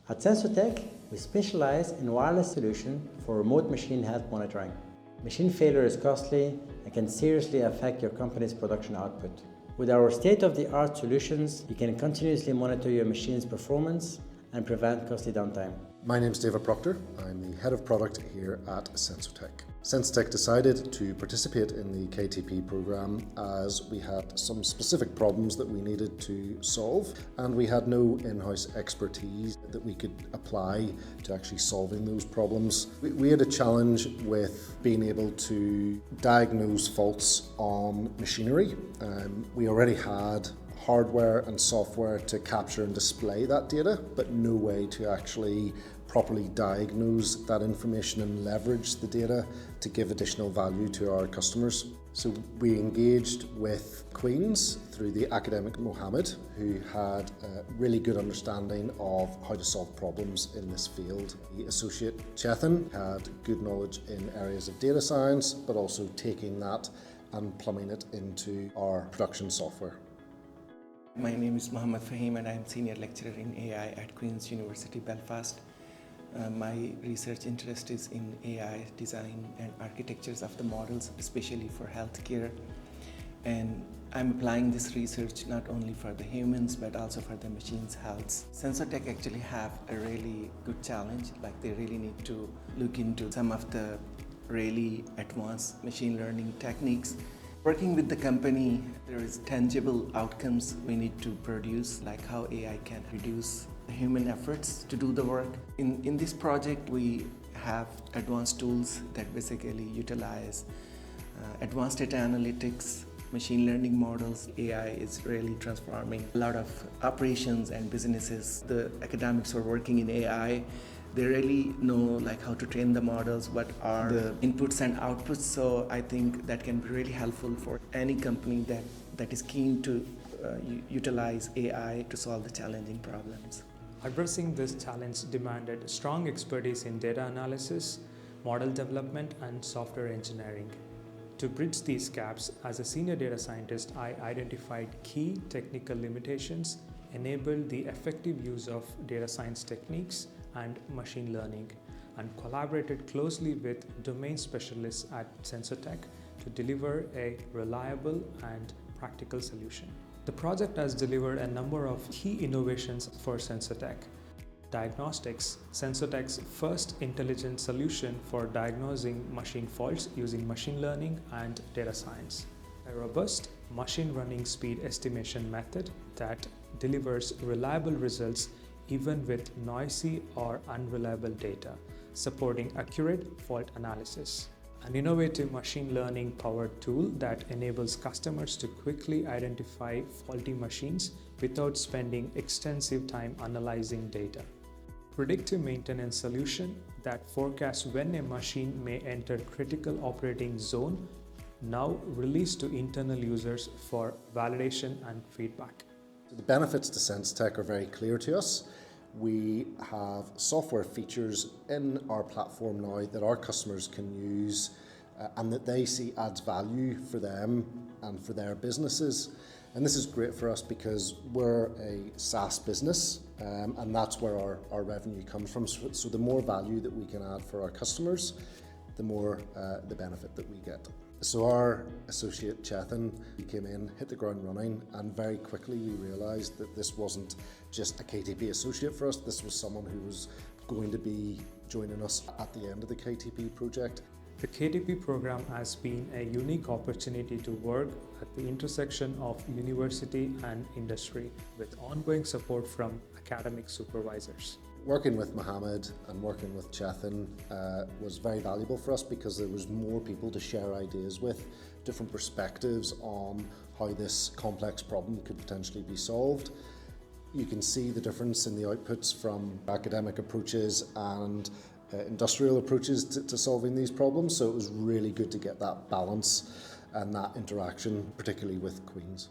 At Sensoteq, we specialize in wireless solutions for remote machine health monitoring. Machine failure is costly and can seriously affect your company's production output. With our state-of-the-art solutions, you can continuously monitor your machine's performance and prevent costly downtime. My name is David Proctor. I'm the head of product here at Sensoteq. Sensoteq decided to participate in the KTP program as we had some specific problems that we needed to solve, and we had no in-house expertise that we could apply to actually solving those problems. We had a challenge with being able to diagnose faults on machinery. We already had hardware and software to capture and display that data, but no way to actually properly diagnose that information and leverage the data to give additional value to our customers. So we engaged with Queen's through the academic Mohammed, who had a really good understanding of how to solve problems in this field. The associate Chetan had good knowledge in areas of data science, but also taking that and plumbing it into our production software. My name is Mohammed Fahim and I am Senior Lecturer in AI at Queen's University, Belfast. My research interest is in AI design and architectures of the models, especially for healthcare. And I'm applying this research not only for the humans, but also for the machine's health. Sensoteq actually have a really good challenge, like they really need to look into some of the really advanced machine learning techniques. Working with the company, there is tangible outcomes we need to produce, like how AI can reduce human efforts to do the work. In this project, we have advanced tools that basically utilize advanced data analytics, machine learning models. AI is really transforming a lot of operations and businesses. The academics who are working in AI, they really know like how to train the models, what are the inputs and outputs. So I think that can be really helpful for any company that is keen to utilize AI to solve the challenging problems. Addressing this challenge demanded strong expertise in data analysis, model development, and software engineering. To bridge these gaps, as a senior data scientist, I identified key technical limitations, enabled the effective use of data science techniques and machine learning, and collaborated closely with domain specialists at Sensoteq to deliver a reliable and practical solution. The project has delivered a number of key innovations for Sensoteq. Diagnostics, Sensoteq's first intelligent solution for diagnosing machine faults using machine learning and data science. A robust machine running speed estimation method that delivers reliable results even with noisy or unreliable data, supporting accurate fault analysis. An innovative machine learning powered tool that enables customers to quickly identify faulty machines without spending extensive time analyzing data. Predictive maintenance solution that forecasts when a machine may enter critical operating zone, now released to internal users for validation and feedback. The benefits to Sensoteq are very clear to us. We have software features in our platform now that our customers can use and that they see adds value for them and for their businesses. And this is great for us because we're a SaaS business and that's where our revenue comes from. So the more value that we can add for our customers, the more the benefit that we get. So our associate Chetan, he came in, hit the ground running, and very quickly we realised that this wasn't just a KTP associate for us, this was someone who was going to be joining us at the end of the KTP project. The KTP program has been a unique opportunity to work at the intersection of university and industry, with ongoing support from academic supervisors. Working with Mohammed and working with Chetan was very valuable for us because there was more people to share ideas with, different perspectives on how this complex problem could potentially be solved. You can see the difference in the outputs from academic approaches and industrial approaches to solving these problems, so it was really good to get that balance and that interaction, particularly with Queen's.